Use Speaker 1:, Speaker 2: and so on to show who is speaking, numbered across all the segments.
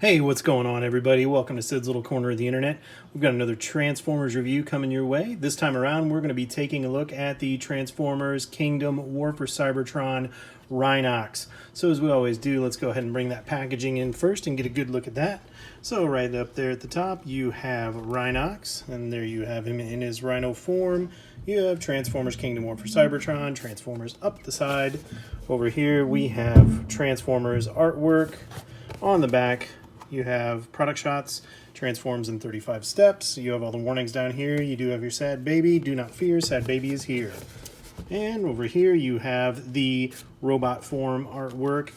Speaker 1: Hey, what's going on, everybody? Welcome to Sid's Little Corner of the Internet. We've got another Transformers review coming your way. This time around, we're going to be taking a look at the Transformers Kingdom War for Cybertron Rhinox. So as we always do, let's go ahead and bring that packaging in first and get a good look at that. So right up there at the top, you have Rhinox, and there you have him in his Rhino form. You have Transformers Kingdom War for Cybertron, Transformers up the side. Over here, we have Transformers artwork. On the back, you have product shots, transforms in 35 steps. You have all the warnings down here. You do have your sad baby. Do not fear, sad baby is here. And over here you have the robot form artwork.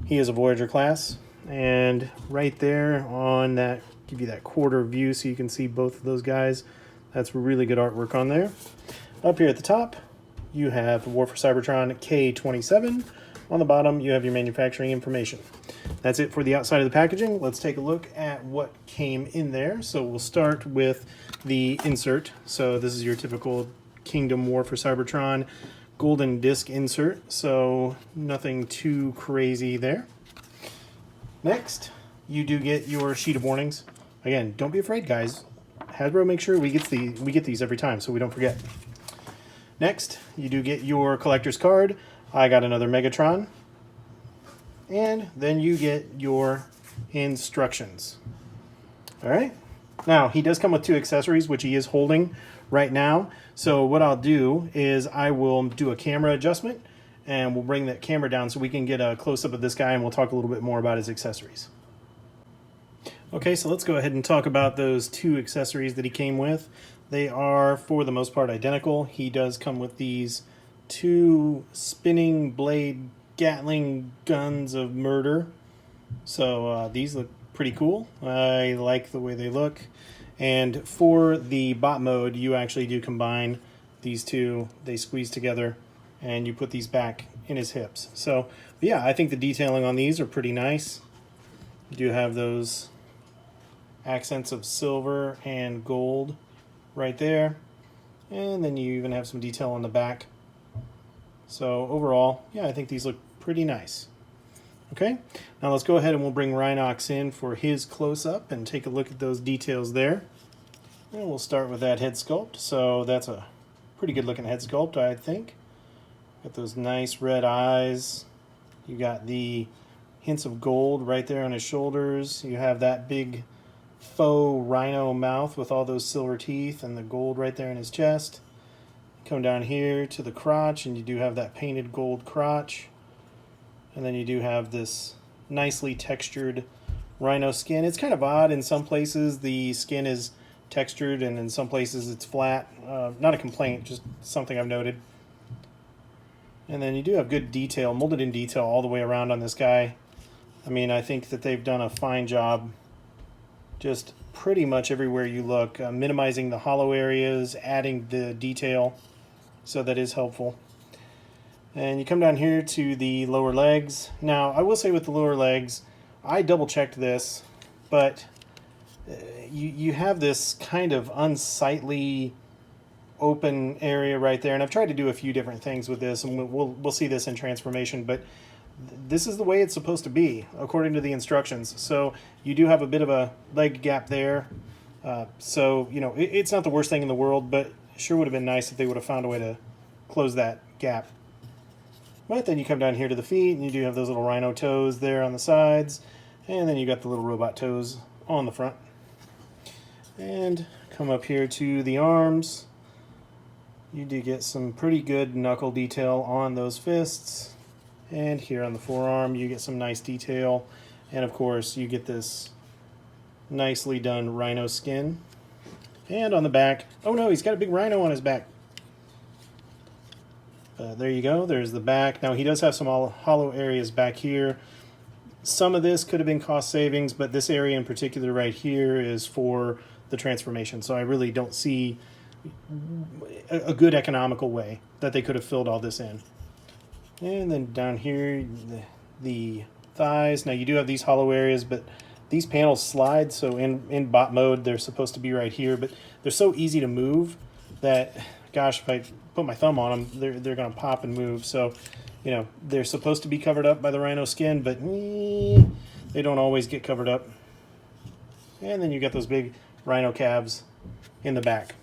Speaker 1: He is a Voyager class. And right there on that, give you that quarter view so you can see both of those guys. That's really good artwork on there. Up here at the top, you have War for Cybertron K27. On the bottom, you have your manufacturing information. That's it for the outside of the packaging. Let's take a look at what came in there. So we'll start with the insert. So this is your typical Kingdom War for Cybertron golden disc insert. So nothing too crazy there. Next, you do get your sheet of warnings. Again, don't be afraid, guys. Hasbro makes sure we get these every time so we don't forget. Next, you do get your collector's card. I got another Megatron. And then you get your instructions. All right. Now, he does come with two accessories, which he is holding right now. So what I'll do is I will do a camera adjustment, and we'll bring that camera down so we can get a close-up of this guy, and we'll talk a little bit more about his accessories. Okay, so let's go ahead and talk about those two accessories that he came with. They are, for the most part, identical. He does come with these two spinning blade Gatling guns of murder. So these look pretty cool. I like the way they look. And for the bot mode, you actually do combine these two. They squeeze together and you put these back in his hips. So yeah, I think the detailing on these are pretty nice. You do have those accents of silver and gold right there. And then you even have some detail on the back. So overall, yeah, I think these look pretty nice. Okay, now let's go ahead and we'll bring Rhinox in for his close-up and take a look at those details there. And we'll start with that head sculpt. So that's a pretty good looking head sculpt, I think. Got those nice red eyes. You got the hints of gold right there on his shoulders. You have that big faux rhino mouth with all those silver teeth and the gold right there in his chest. Come down here to the crotch, and you do have that painted gold crotch. And then you do have this nicely textured rhino skin. It's kind of odd. In some places, the skin is textured, and in some places, it's flat. Not a complaint, just something I've noted. And then you do have good detail, molded in detail all the way around on this guy. I mean, I think that they've done a fine job just pretty much everywhere you look, minimizing the hollow areas, adding the detail. So that is helpful. And you come down here to the lower legs. Now, I will say with the lower legs, I double-checked this, but you have this kind of unsightly open area right there. And I've tried to do a few different things with this, and we'll see this in transformation, but this is the way it's supposed to be, according to the instructions. So you do have a bit of a leg gap there. So, you know, it's not the worst thing in the world, but sure would have been nice if they would have found a way to close that gap. But then you come down here to the feet, and you do have those little rhino toes there on the sides, and then you got the little robot toes on the front. And come up here to the arms. You do get some pretty good knuckle detail on those fists. And here on the forearm, you get some nice detail. And of course, you get this nicely done rhino skin. And on the back, oh no, he's got a big rhino on his back. There you go, there's the back. Now he does have some hollow areas back here. Some of this could have been cost savings, but this area in particular right here is for the transformation. So I really don't see a good economical way that they could have filled all this in. And then down here, the thighs. Now you do have these hollow areas, but these panels slide, so in bot mode they're supposed to be right here, but they're so easy to move that gosh, if I put my thumb on them, they're going to pop and move. So, you know, they're supposed to be covered up by the rhino skin, but they don't always get covered up. And then you got those big rhino calves in the back.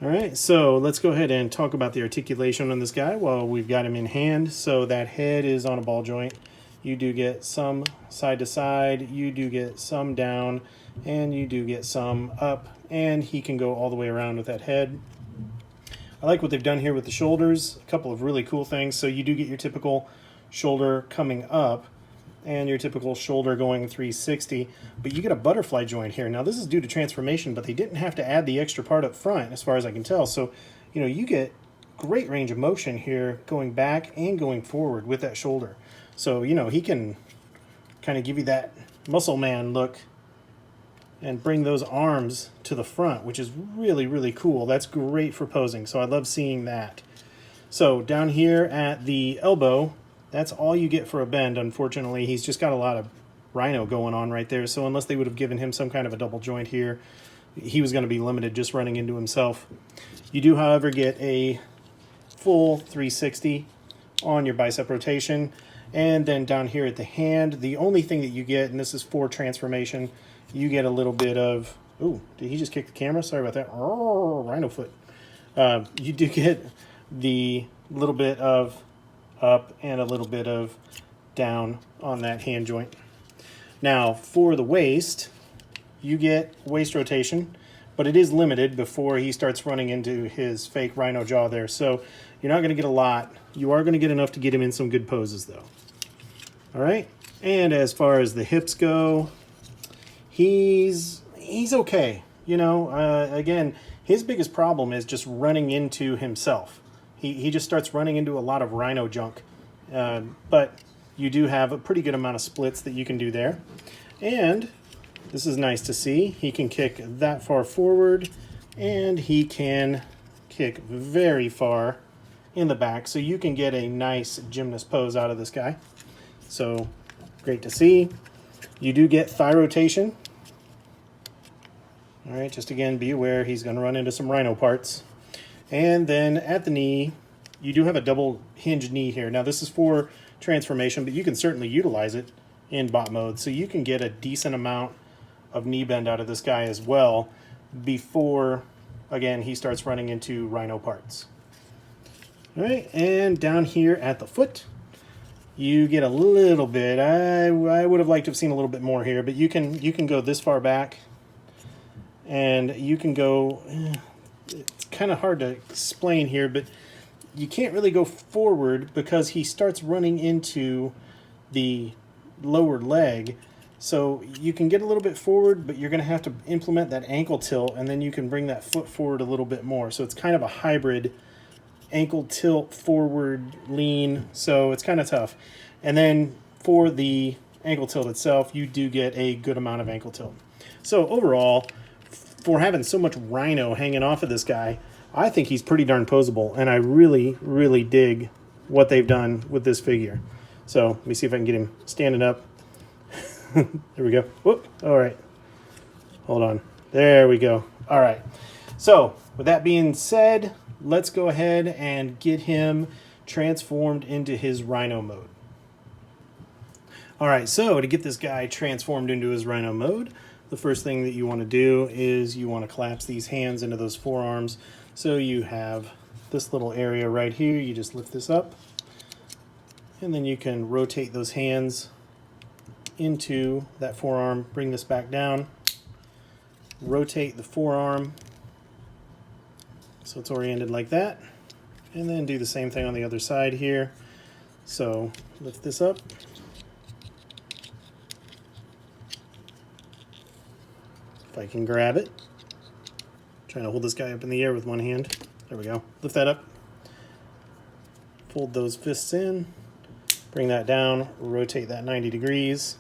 Speaker 1: All right, so let's go ahead and talk about the articulation on this guy while we've got him in hand. So that head is on a ball joint. You do get some side to side, you do get some down, and you do get some up, and he can go all the way around with that head. I like what they've done here with the shoulders, a couple of really cool things. So you do get your typical shoulder coming up and your typical shoulder going 360, but you get a butterfly joint here. Now this is due to transformation, but they didn't have to add the extra part up front as far as I can tell. So, you know, you get great range of motion here going back and going forward with that shoulder. So, you know, he can kind of give you that muscle man look and bring those arms to the front, which is really, really cool. That's great for posing, so I love seeing that. So down here at the elbow, that's all you get for a bend, unfortunately. He's just got a lot of rhino going on right there, so unless they would have given him some kind of a double joint here, he was going to be limited just running into himself. You do, however, get a full 360 on your bicep rotation. And then down here at the hand, the only thing that you get, and this is for transformation, you get a little bit of, ooh, did he just kick the camera? Sorry about that. Oh, rhino foot. You do get the little bit of up and a little bit of down on that hand joint. Now, for the waist, you get waist rotation, but it is limited before he starts running into his fake rhino jaw there. So you're not going to get a lot. You are going to get enough to get him in some good poses, though. All right, and as far as the hips go, he's okay. You know, again, his biggest problem is just running into himself. He just starts running into a lot of rhino junk. But you do have a pretty good amount of splits that you can do there. And this is nice to see. He can kick that far forward, and he can kick very far in the back. So you can get a nice gymnast pose out of this guy. So great to see. You do get thigh rotation. All right, just again, be aware he's going to run into some rhino parts. And then at the knee, you do have a double hinge knee here. Now this is for transformation, but you can certainly utilize it in bot mode. So you can get a decent amount of knee bend out of this guy as well before, again, he starts running into rhino parts. All right, and down here at the foot, you get a little bit. I would have liked to have seen a little bit more here, but you can go this far back, and you can go. It's kind of hard to explain here, but you can't really go forward because he starts running into the lower leg. So you can get a little bit forward, but you're going to have to implement that ankle tilt, and then you can bring that foot forward a little bit more. So it's kind of a hybrid ankle tilt, forward, lean. So it's kind of tough. And then for the ankle tilt itself, you do get a good amount of ankle tilt. So overall, for having so much rhino hanging off of this guy, I think he's pretty darn posable, and I really, really dig what they've done with this figure. So let me see if I can get him standing up. There we go. Whoop. All right. Hold on. There we go. All right. So with that being said, let's go ahead and get him transformed into his Rhino mode. All right, so to get this guy transformed into his Rhino mode, the first thing that you want to do is you want to collapse these hands into those forearms. So you have this little area right here. You just lift this up, and then you can rotate those hands into that forearm, bring this back down, rotate the forearm so it's oriented like that, and then do the same thing on the other side here. So lift this up, if I can grab it, trying to hold this guy up in the air with one hand. There we go. Lift that up, fold those fists in, bring that down, rotate that 90 degrees,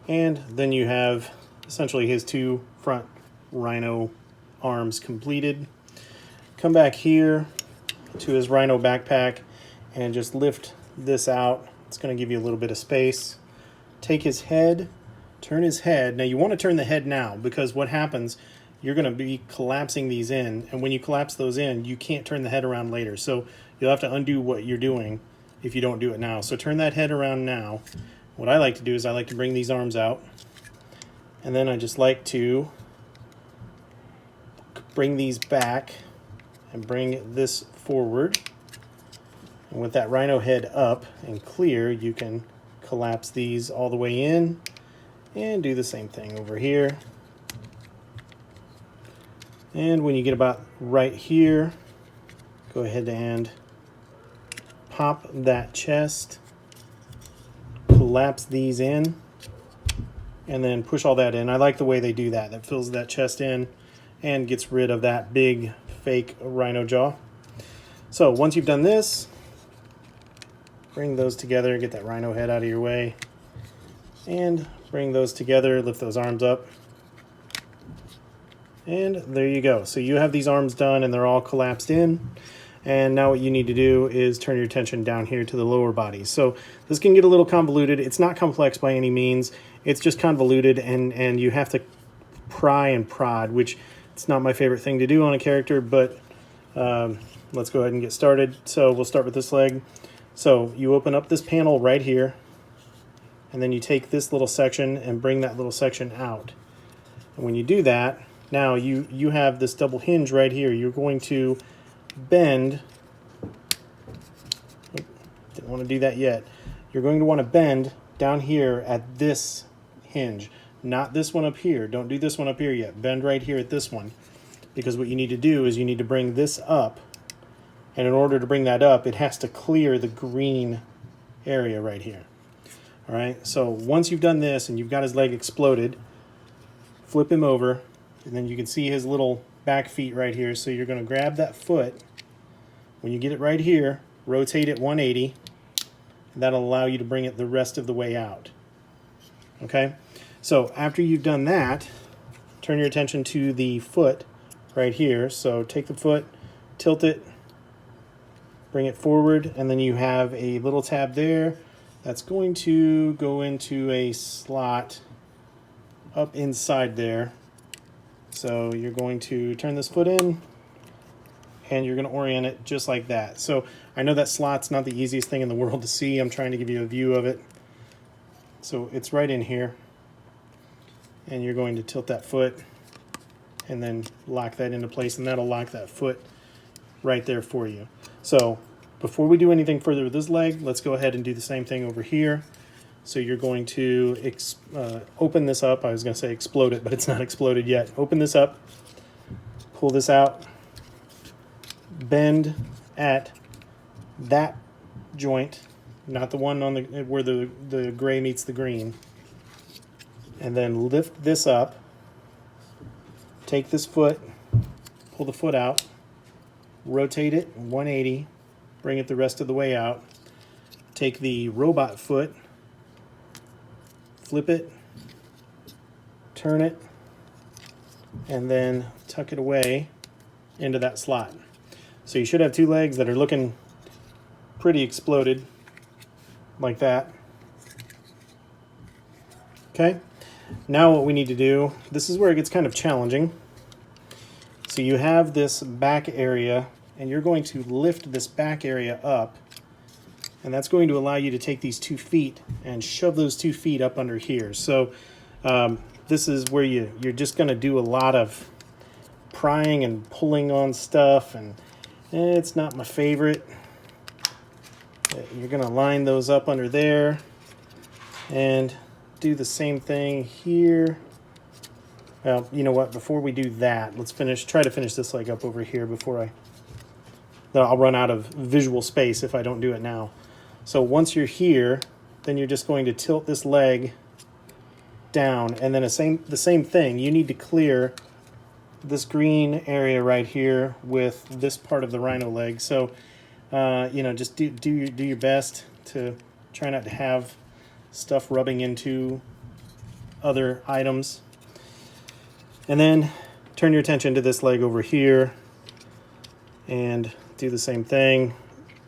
Speaker 1: and then you have essentially his two front Rhino arms completed. Come back here to his Rhino backpack and just lift this out. It's going to give you a little bit of space. Take his head, turn his head. Now you want to turn the head now, because what happens you're going to be collapsing these in, and when you collapse those in, you can't turn the head around later. So you'll have to undo what you're doing if you don't do it now. So turn that head around now. What I like to do is I like to bring these arms out, and then I just like to bring these back and bring this forward. And with that rhino head up and clear, you can collapse these all the way in and do the same thing over here. And when you get about right here, go ahead and pop that chest, collapse these in, and then push all that in. I like the way they do that. That fills that chest in and gets rid of that big fake rhino jaw. So once you've done this, bring those together, get that rhino head out of your way, and bring those together, lift those arms up. And there you go. So you have these arms done and they're all collapsed in. And now what you need to do is turn your attention down here to the lower body. So this can get a little convoluted. It's not complex by any means. It's just convoluted, and you have to pry and prod, which it's not my favorite thing to do on a character, but let's go ahead and get started. So we'll start with this leg. So you open up this panel right here, and then you take this little section and bring that little section out. And when you do that, now you have this double hinge right here. You're going to bend, didn't want to do that yet. You're going to want to bend down here at this hinge, not this one up here. Don't do this one up here yet. Bend right here at this one, because what you need to do is you need to bring this up, and in order to bring that up, it has to clear the green area right here. All right, so once you've done this and you've got his leg exploded, flip him over, and then you can see his little back feet right here. So you're going to grab that foot. When you get it right here, rotate it 180. That'll allow you to bring it the rest of the way out. Okay, so after you've done that, turn your attention to the foot right here. So take the foot, tilt it, bring it forward, and then you have a little tab there that's going to go into a slot up inside there. So you're going to turn this foot in, and you're going to orient it just like that. So I know that slot's not the easiest thing in the world to see. I'm trying to give you a view of it. So it's right in here, and you're going to tilt that foot and then lock that into place, and that'll lock that foot right there for you. So before we do anything further with this leg, let's go ahead and do the same thing over here. So you're going to open this up. I was going to say explode it, but it's not exploded yet. Open this up, pull this out, bend at that joint, not the one on the where the gray meets the green, and then lift this up. Take this foot, pull the foot out, rotate it 180, bring it the rest of the way out. Take the robot foot, flip it, turn it, and then tuck it away into that slot. So you should have two legs that are looking pretty exploded, like that. Okay, now what we need to do, this is where it gets kind of challenging. So you have this back area, and you're going to lift this back area up, and that's going to allow you to take these 2 feet and shove those 2 feet up under here. So this is where you're just going to do a lot of prying and pulling on stuff, and it's not my favorite. You're going to line those up under there and do the same thing here. Well, you know what? Before we do that, let's try to finish this leg up over here before I'll run out of visual space if I don't do it now. So once you're here, then you're just going to tilt this leg down, and then the same thing. You need to clear this green area right here with this part of the rhino leg. So you know, just do your best to try not to have stuff rubbing into other items. And then turn your attention to this leg over here and do the same thing.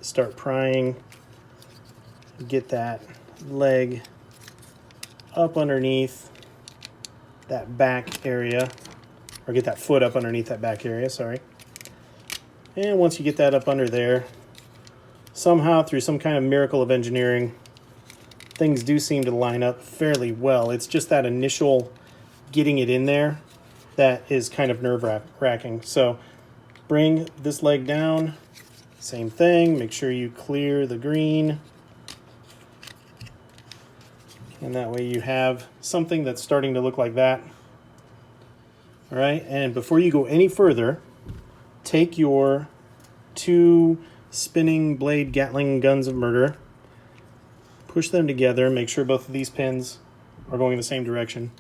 Speaker 1: Start prying. Get that leg up underneath that back area or get that foot up underneath that back area, sorry. And once you get that up under there, somehow through some kind of miracle of engineering, things do seem to line up fairly well. It's just that initial getting it in there that is kind of nerve-wracking. So bring this leg down, same thing, make sure you clear the green. And that way you have something that's starting to look like that. All right, and before you go any further, take your 2 spinning blade Gatling guns of murder, push them together, make sure both of these pins are going in the same direction.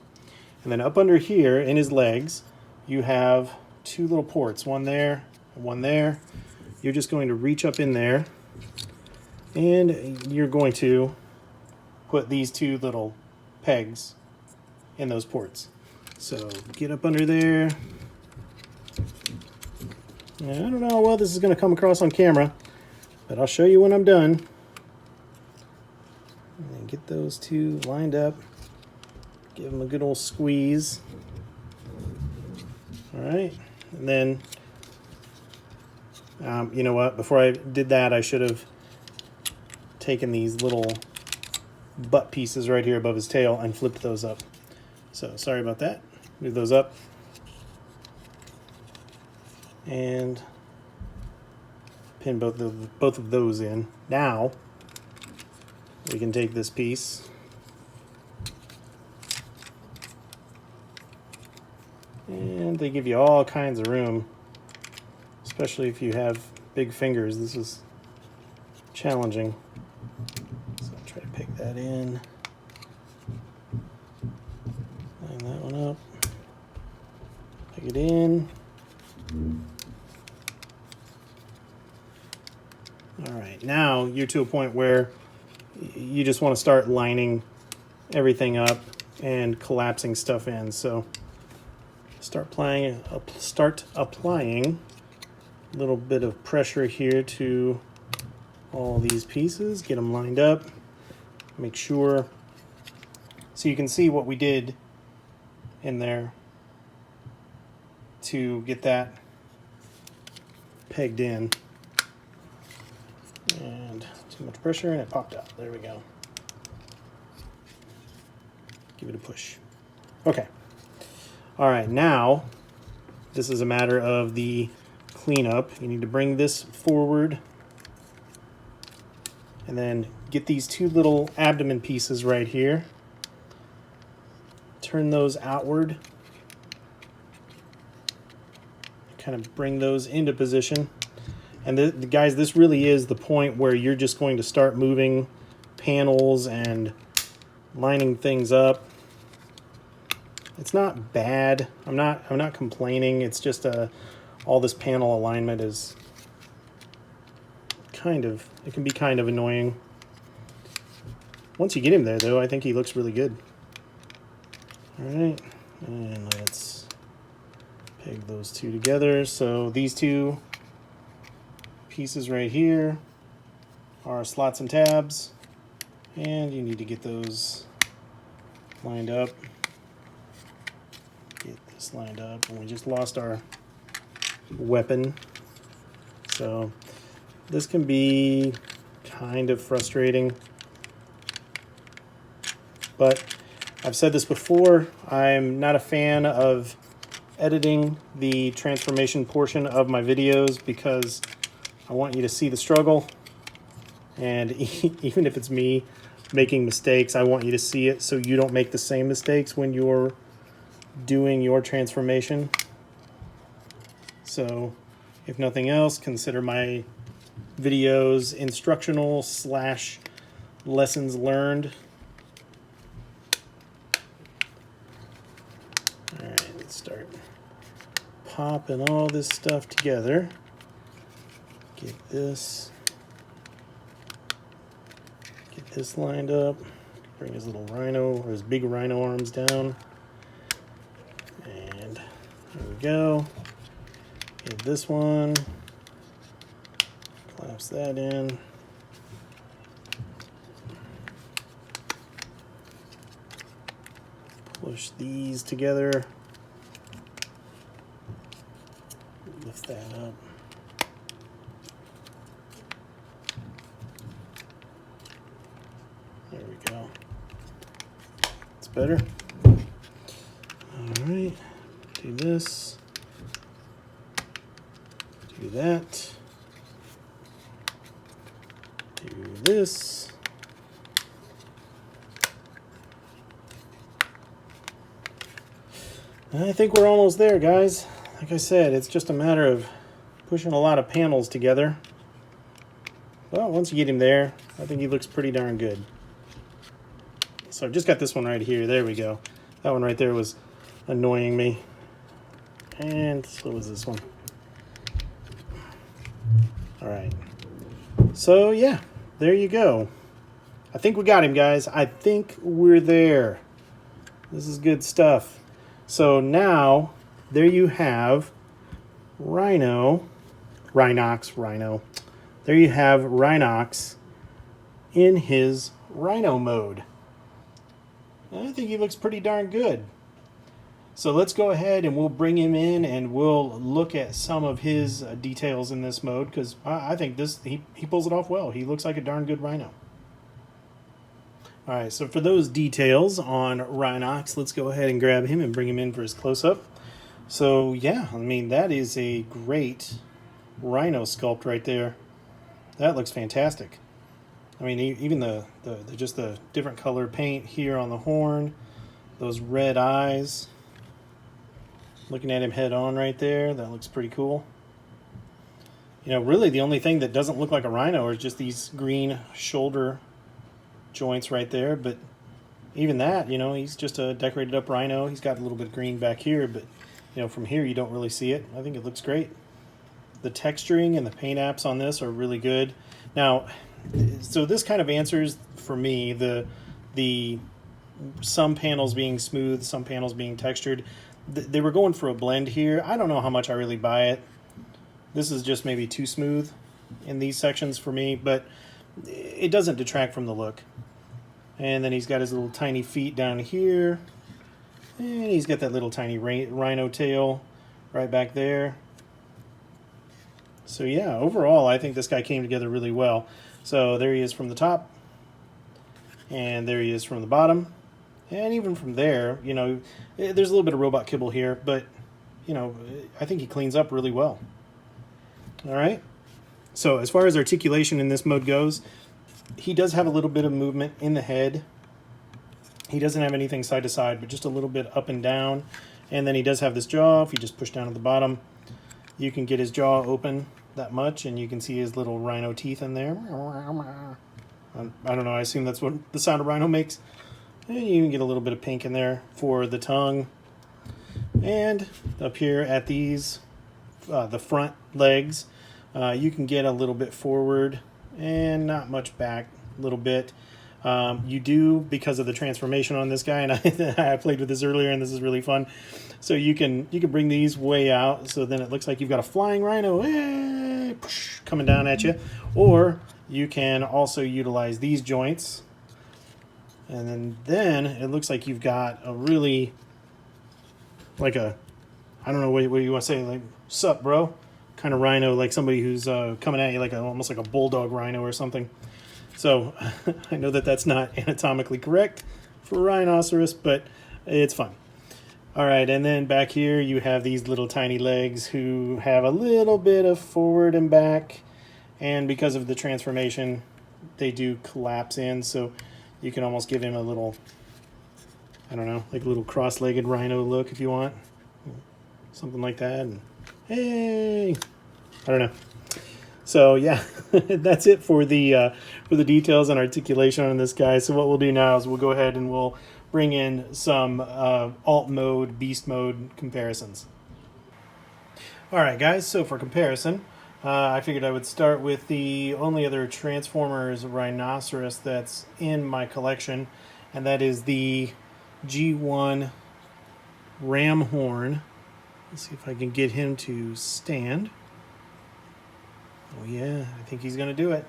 Speaker 1: And then up under here in his legs, you have 2 little ports, one there and one there. You're just going to reach up in there and you're going to put these 2 little pegs in those ports. So get up under there. I don't know how well this is going to come across on camera, but I'll show you when I'm done. And get those 2 lined up. Give them a good old squeeze. All right, and then, you know what? Before I did that, I should have taken these little butt pieces right here above his tail and flipped those up. So sorry about that. Move those up. And pin both of those in. Now we can take this piece and they give you all kinds of room, especially if you have big fingers. This is challenging. So I'll try to pick that in. Line that one up. Pick it in. All right, now you're to a point where you just want to start lining everything up and collapsing stuff in. So start applying a little bit of pressure here to all these pieces. Get them lined up. Make sure, so you can see what we did in there to get that pegged in. And too much pressure and it popped out. There we go. Give it a push. Okay. All right, now this is a matter of the cleanup. You need to bring this forward and then get these 2 little abdomen pieces right here. Turn those outward. Kind of bring those into position. And guys, this really is the point where you're just going to start moving panels and lining things up. It's not bad. I'm not complaining. It's just all this panel alignment is it can be kind of annoying. Once you get him there though, I think he looks really good. All right, and let's peg those 2 together. So these 2 pieces right here are slots and tabs, and you need to get those lined up. Get this lined up, and we just lost our weapon. So this can be kind of frustrating, but I've said this before, I'm not a fan of editing the transformation portion of my videos because I want you to see the struggle, and even if it's me making mistakes, I want you to see it so you don't make the same mistakes when you're doing your transformation. So if nothing else, consider my videos instructional / lessons learned. All right, let's start popping all this stuff together. Get this lined up. Bring his little rhino, or his big rhino arms down. And there we go. Get this one. Collapse that in. Push these together. that up. There we go. It's better. All right. Do this. Do that. Do this. I think we're almost there, guys. Like I said, it's just a matter of pushing a lot of panels together. Well, once you get him there, I think he looks pretty darn good. So I've just got this one right here. There we go. That one right there was annoying me. And so was this one. All right. So yeah, there you go. I think we got him, guys. I think we're there. This is good stuff. So now, there you have Rhino. There you have Rhinox in his Rhino mode. I think he looks pretty darn good. So let's go ahead and we'll bring him in and we'll look at some of his details in this mode, because I think he pulls it off well. He looks like a darn good Rhino. Alright, so for those details on Rhinox, let's go ahead and grab him and bring him in for his close-up. So yeah, I mean, that is a great Rhino sculpt right there. That looks fantastic. I mean, even just the different color paint here on the horn, those red eyes. Looking at him head on right there, that looks pretty cool. You know, really the only thing that doesn't look like a Rhino is just these green shoulder joints right there, but even that, you know, he's just a decorated up Rhino. He's got a little bit of green back here, but you know, from here you don't really see it. I think it looks great. The texturing and the paint apps on this are really good. Now, so this kind of answers for me the some panels being smooth, some panels being textured. They were going for a blend here. I don't know how much I really buy it. This is just maybe too smooth in these sections for me, but it doesn't detract from the look. And then he's got his little tiny feet down here. And he's got that little tiny rhino tail right back there. So yeah, overall, I think this guy came together really well. So there he is from the top. And there he is from the bottom. And even from there, you know, there's a little bit of robot kibble here, but, you know, I think he cleans up really well. All right. So as far as articulation in this mode goes, he does have a little bit of movement in the head. He doesn't have anything side to side, but just a little bit up and down. And then he does have this jaw. If you just push down at the bottom, you can get his jaw open that much, and you can see his little rhino teeth in there. I don't know, I assume that's what the sound a rhino makes. And you can get a little bit of pink in there for the tongue. And up here at these, the front legs, you can get a little bit forward and not much back, a little bit. You do, because of the transformation on this guy, and I played with this earlier, and this is really fun. So you can bring these way out, so then it looks like you've got a flying rhino coming down at you. Or you can also utilize these joints, and then it looks like you've got a really, like a, I don't know what you want to say, like, sup, bro? Kind of rhino, like somebody who's coming at you like almost like a bulldog rhino or something. So I know that that's not anatomically correct for rhinoceros, but it's fun. All right, and then back here you have these little tiny legs who have a little bit of forward and back, and because of the transformation, they do collapse in, so you can almost give him a little, I don't know, like a little cross-legged rhino look if you want. Something like that. And hey, I don't know. So yeah, that's it for the details and articulation on this guy. So what we'll do now is we'll go ahead and we'll bring in some alt mode, beast mode comparisons. All right, guys. So for comparison, I figured I would start with the only other Transformers rhinoceros that's in my collection, and that is the G1 ram horn. Let's see if I can get him to stand. Oh yeah, I think he's going to do it.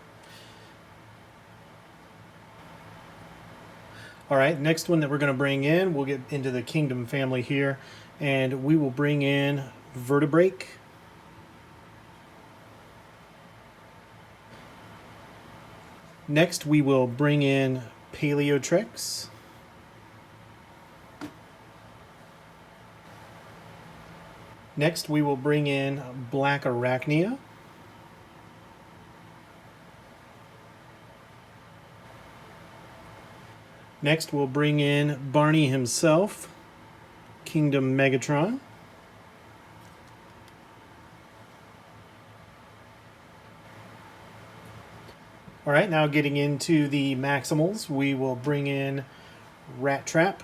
Speaker 1: All right, next one that we're going to bring in, we'll get into the Kingdom family here, and we will bring in Vertebrake. Next, we will bring in Paleotrex. Next, we will bring in Black Arachnia. Next, we'll bring in Barney himself, Kingdom Megatron. All right, now getting into the Maximals, we will bring in Rat Trap.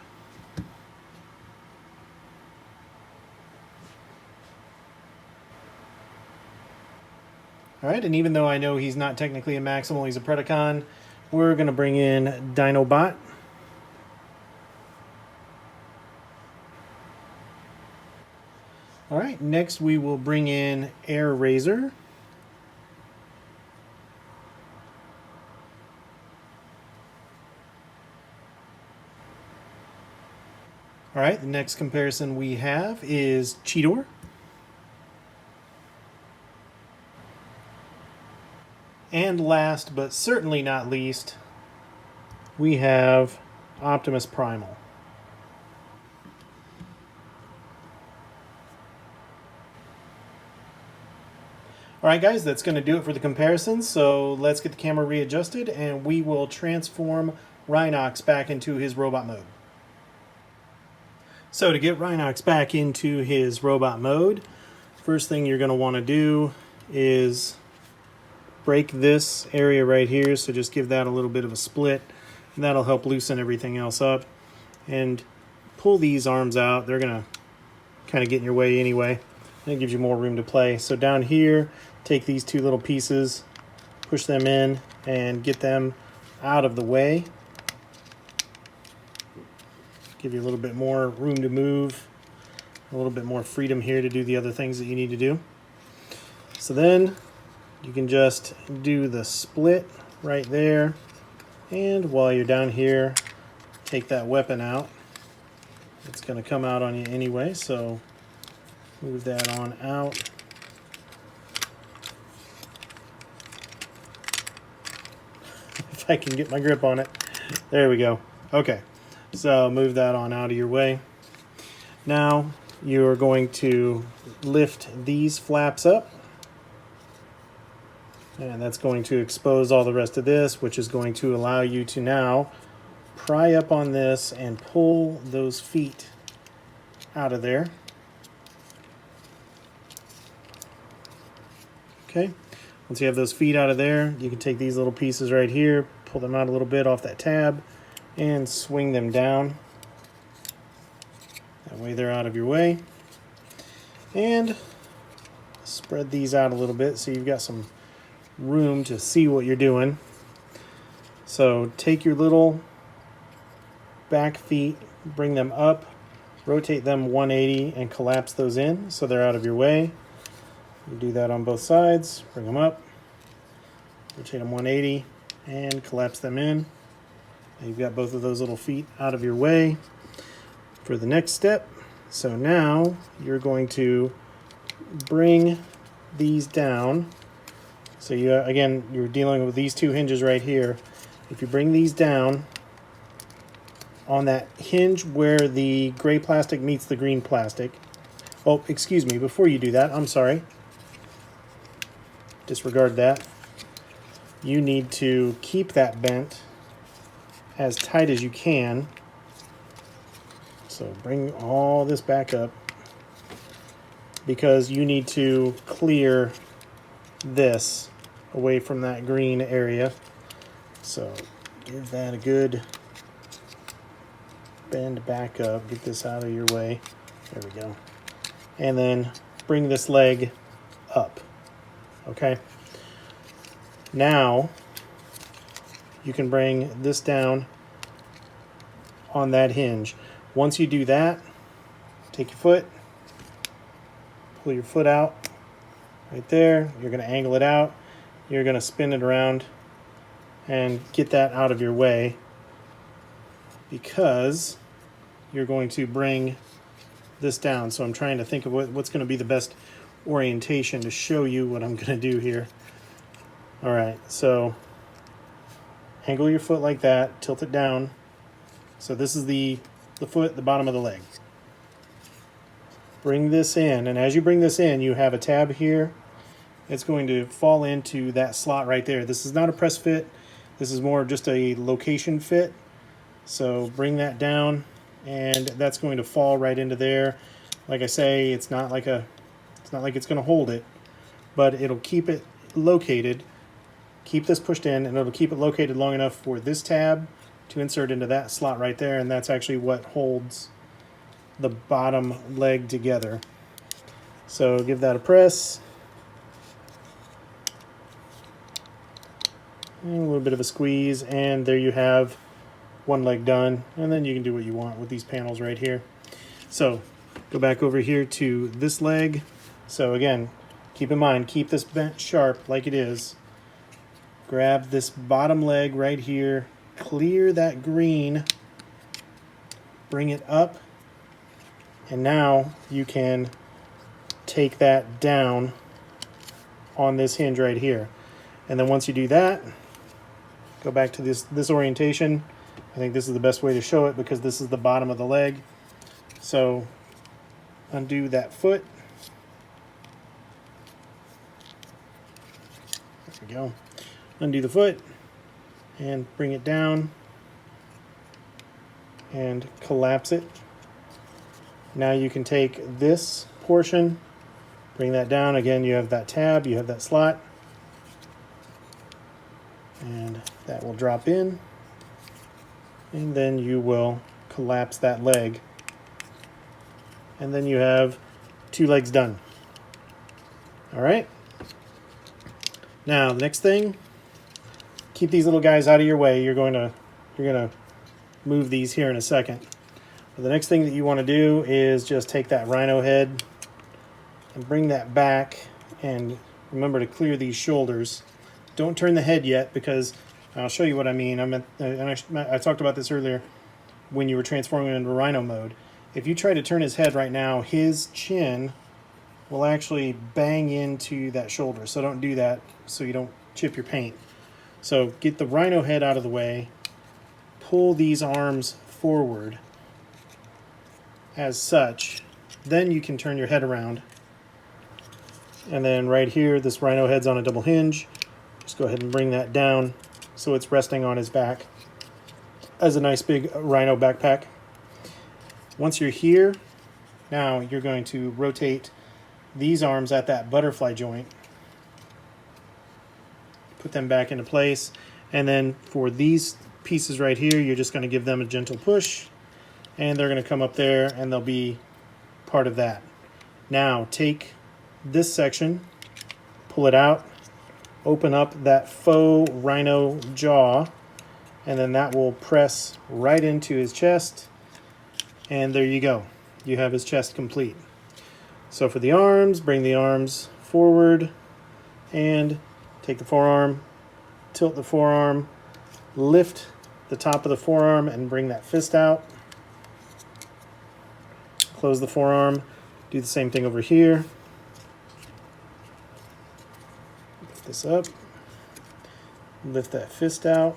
Speaker 1: All right, and even though I know he's not technically a Maximal, he's a Predacon, we're going to bring in Dinobot. All right, next we will bring in Air Razor. All right, the next comparison we have is Cheetor. And last, but certainly not least, we have Optimus Primal. All right, guys, that's going to do it for the comparisons. So let's get the camera readjusted, and we will transform Rhinox back into his robot mode. So to get Rhinox back into his robot mode, first thing you're going to want to do is break this area right here. So just give that a little bit of a split, and that'll help loosen everything else up. And pull these arms out. They're going to kind of get in your way anyway. And it gives you more room to play. So down here, take these two little pieces, push them in, and get them out of the way. Give you a little bit more room to move, a little bit more freedom here to do the other things that you need to do. So then you can just do the split right there, and while you're down here, take that weapon out. It's going to come out on you anyway, so move that on out. If I can get my grip on it. There we go. Okay. So move that on out of your way. Now you're going to lift these flaps up, and that's going to expose all the rest of this, which is going to allow you to now pry up on this and pull those feet out of there. Okay, once you have those feet out of there, you can take these little pieces right here, pull them out a little bit off that tab, and swing them down. That way they're out of your way. And spread these out a little bit so you've got some room to see what you're doing. So take your little back feet, bring them up, rotate them 180 and collapse those in so they're out of your way. You do that on both sides, bring them up, rotate them 180 and collapse them in. Now you've got both of those little feet out of your way for the next step. So now you're going to bring these down. So you again, you're dealing with these two hinges right here. If you bring these down on that hinge where the gray plastic meets the green plastic. Oh, excuse me, before you do that, I'm sorry. Disregard that. You need to keep that bent as tight as you can. So bring all this back up because you need to clear this away from that green area. So give that a good bend back up, get this out of your way. There we go. And then bring this leg up. Okay. Now you can bring this down on that hinge. Once you do that, take your foot, pull your foot out right there. You're going to angle it out. You're going to spin it around and get that out of your way because you're going to bring this down. So I'm trying to think of what's going to be the best orientation to show you what I'm going to do here. All right, so angle your foot like that, tilt it down. So this is the foot, the bottom of the leg. Bring this in, and as you bring this in, you have a tab here. It's going to fall into that slot right there. This is not a press fit. This is more just a location fit. So bring that down, and that's going to fall right into there. Like I say, it's not like it's going to hold it, but it'll keep it located. Keep this pushed in, and it'll keep it located long enough for this tab to insert into that slot right there, and that's actually what holds the bottom leg together. So give that a press. And a little bit of a squeeze, and there you have one leg done. And then you can do what you want with these panels right here. So go back over here to this leg. So again, keep in mind, keep this bent sharp like it is. Grab this bottom leg right here, clear that green, bring it up, and now you can take that down on this hinge right here. And then once you do that, go back to this orientation. I think this is the best way to show it because this is the bottom of the leg. So undo that foot. There we go. Undo the foot and bring it down and collapse it. Now you can take this portion, bring that down. Again, you have that tab, you have that slot, and that will drop in, and then you will collapse that leg, and then you have two legs done. All right. Now the next thing, keep these little guys out of your way. You're going to move these here in a second. But the next thing that you want to do is just take that rhino head and bring that back, and remember to clear these shoulders. Don't turn the head yet, because I'll show you what I mean. I talked about this earlier when you were transforming into Rhino mode. If you try to turn his head right now, his chin will actually bang into that shoulder. So don't do that so you don't chip your paint. So get the rhino head out of the way, pull these arms forward as such, then you can turn your head around. And then right here, this rhino head's on a double hinge. Just go ahead and bring that down so it's resting on his back as a nice big rhino backpack. Once you're here, now you're going to rotate these arms at that butterfly joint. Put them back into place. And then for these pieces right here, you're just going to give them a gentle push, and they're going to come up there and they'll be part of that. Now take this section, pull it out, open up that faux rhino jaw, and then that will press right into his chest, and there you go. You have his chest complete. So for the arms, bring the arms forward and take the forearm, tilt the forearm, lift the top of the forearm and bring that fist out. Close the forearm, do the same thing over here. Lift this up, lift that fist out,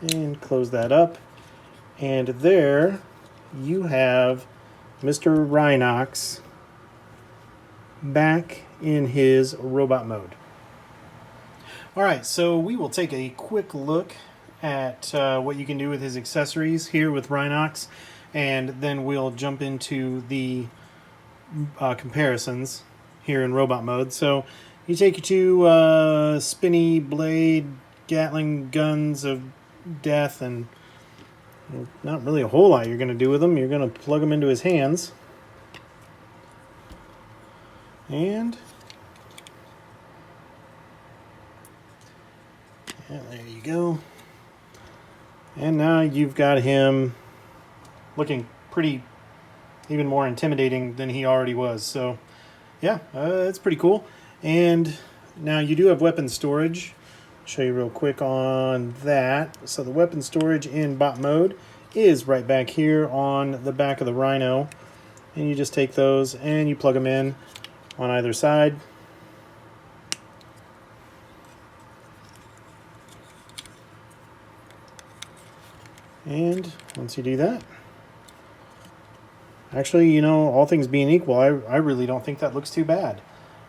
Speaker 1: and close that up. And there you have Mr. Rhinox back in his robot mode. All right, so we will take a quick look at what you can do with his accessories here with Rhinox, and then we'll jump into the comparisons here in robot mode. So you take your two spinny blade Gatling guns of death, and not really a whole lot you're going to do with them. You're going to plug them into his hands. And yeah, there you go. And now you've got him looking pretty, even more intimidating than he already was. So yeah, it's pretty cool. And now you do have weapon storage. I'll show you real quick on that. So the weapon storage in bot mode is right back here on the back of the Rhino. And you just take those and you plug them in on either side. And once you do that, actually, you know, all things being equal, I really don't think that looks too bad.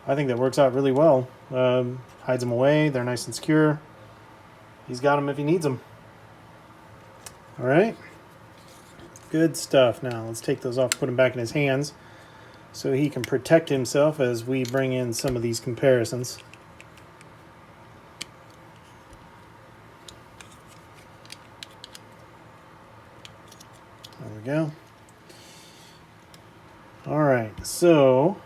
Speaker 1: I think that works out really well. Hides them away. They're nice and secure. He's got them if he needs them. All right. Good stuff. Now let's take those off, put them back in his hands so he can protect himself as we bring in some of these comparisons. There we go. All right, so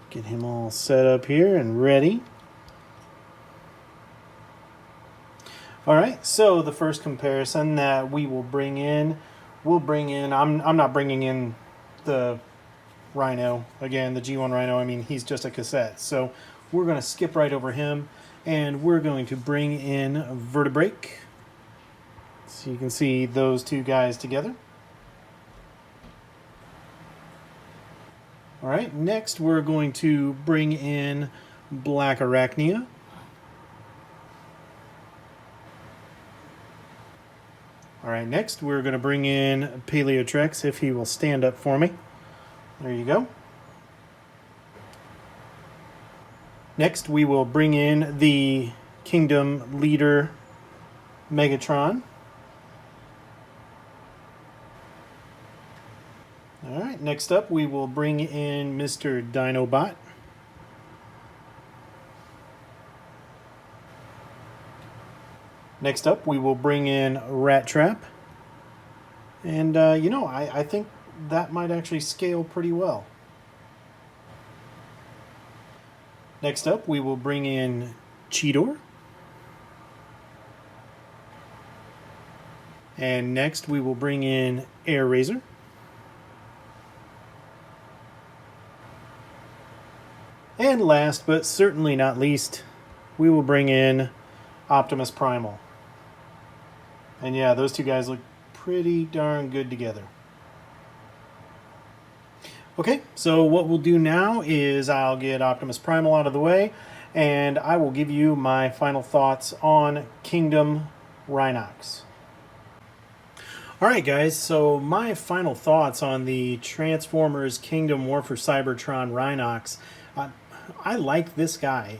Speaker 1: get him all set up here and ready. All right, so the first comparison that we will bring in, I'm not bringing in the Rhino, again, the G1 Rhino. I mean, he's just a cassette. So we're going to skip right over him, and we're going to bring in Vertebrake. So you can see those two guys together. All right, next we're going to bring in Black Arachnia. All right, next we're going to bring in Paleotrex, if he will stand up for me. There you go. Next we will bring in the Kingdom Leader Megatron. All right, next up we will bring in Mr. Dinobot. Next up we will bring in Rat Trap. And, you know, I think that might actually scale pretty well. Next up we will bring in Cheetor. And next we will bring in Air Razor. And last, but certainly not least, we will bring in Optimus Primal. And yeah, those two guys look pretty darn good together. Okay, so what we'll do now is I'll get Optimus Primal out of the way, and I will give you my final thoughts on Kingdom Rhinox. Alright guys, so my final thoughts on the Transformers Kingdom War for Cybertron Rhinox. I like this guy.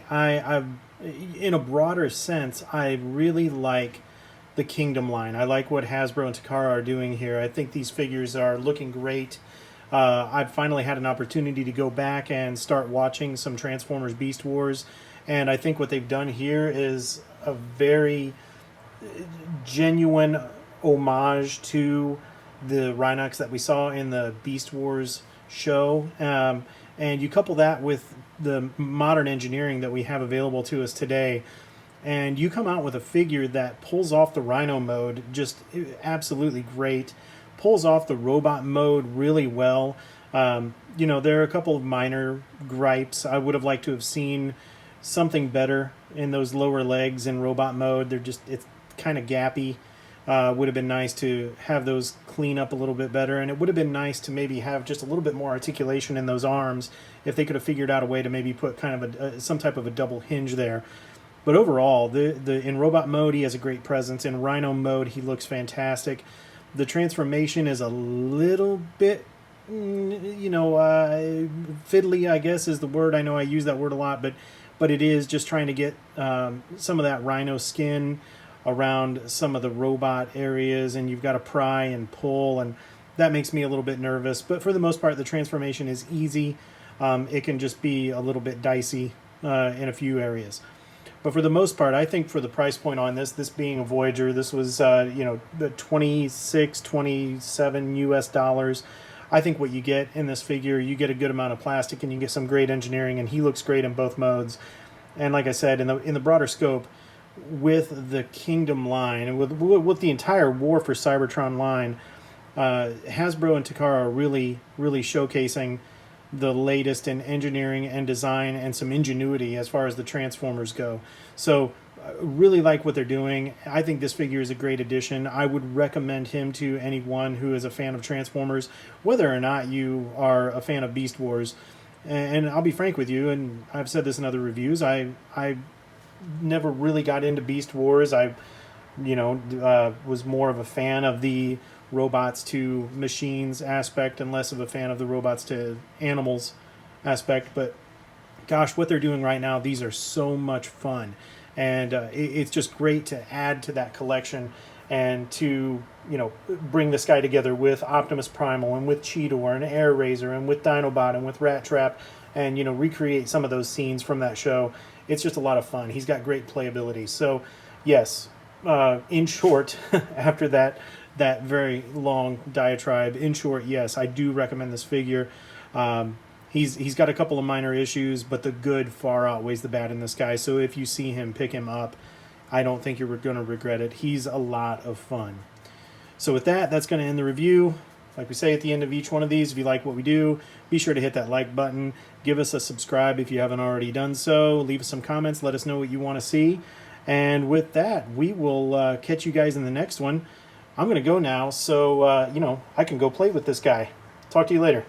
Speaker 1: In a broader sense, I really like the Kingdom line. I like what Hasbro and Takara are doing here. I think these figures are looking great. I've finally had an opportunity to go back and start watching some Transformers Beast Wars, and I think what they've done here is a very genuine homage to the Rhinox that we saw in the Beast Wars show. And you couple that with the modern engineering that we have available to us today, and you come out with a figure that pulls off the Rhino mode just absolutely great, pulls off the robot mode really well. You know, there are a couple of minor gripes. I would have liked to have seen something better in those lower legs in robot mode. It's kind of gappy. Would have been nice to have those clean up a little bit better, and it would have been nice to maybe have just a little bit more articulation in those arms if they could have figured out a way to maybe put kind of some type of a double hinge there. But overall, in robot mode, he has a great presence. In Rhino mode, he looks fantastic. The transformation is a little bit, you know, fiddly, I guess is the word. I know I use that word a lot, but it is just trying to get some of that Rhino skin around some of the robot areas, and you've got to pry and pull, and that makes me a little bit nervous. But for the most part, the transformation is easy. It can just be a little bit dicey in a few areas. But for the most part, I think for the price point on this being a Voyager, this was, you know, the 26, 27 US dollars. I think what you get in this figure, you get a good amount of plastic and you get some great engineering, and he looks great in both modes. And like I said, in the broader scope, with the Kingdom line and with the entire War for Cybertron line, Hasbro and Takara are really showcasing the latest in engineering and design and some ingenuity as far as the Transformers go. So really like what they're doing. I think this figure is a great addition. I would recommend him to anyone who is a fan of Transformers, whether or not you are a fan of Beast Wars. And I'll be frank with you, and I've said this in other reviews, I never really got into Beast Wars. I was more of a fan of the robots to machines aspect and less of a fan of the robots to animals aspect. But gosh, what they're doing right now, these are so much fun. And it's just great to add to that collection and to, bring this guy together with Optimus Primal and with Cheetor and Air Razor and with Dinobot and with Rat Trap and, recreate some of those scenes from that show. It's just a lot of fun. He's got great playability. So, yes, in short, after that very long diatribe, in short, yes, I do recommend this figure. He's got a couple of minor issues, but the good far outweighs the bad in this guy. So if you see him, pick him up. I don't think you're going to regret it. He's a lot of fun. So with that, that's going to end the review. Like we say at the end of each one of these, if you like what we do, be sure to hit that like button. Give us a subscribe if you haven't already done so. Leave us some comments. Let us know what you want to see. And with that, we will catch you guys in the next one. I'm going to go now, so, I can go play with this guy. Talk to you later.